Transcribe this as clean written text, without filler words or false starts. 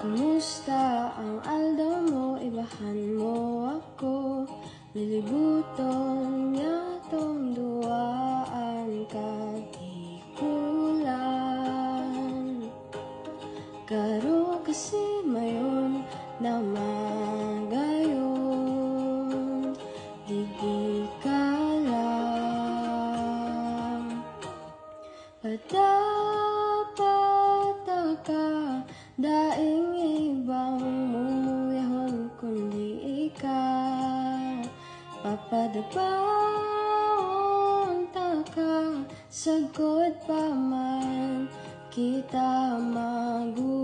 Kumusta ang aldaw mo? Ibahan mo ako. Lilibuton niya tong duwaan katikulan. Karo kasi mayon na magayon, di ka lang. Dapat ka daing ibang mumuyahon kundi ikaw. Papadabaon ta ka, sagod pa man kita magulang.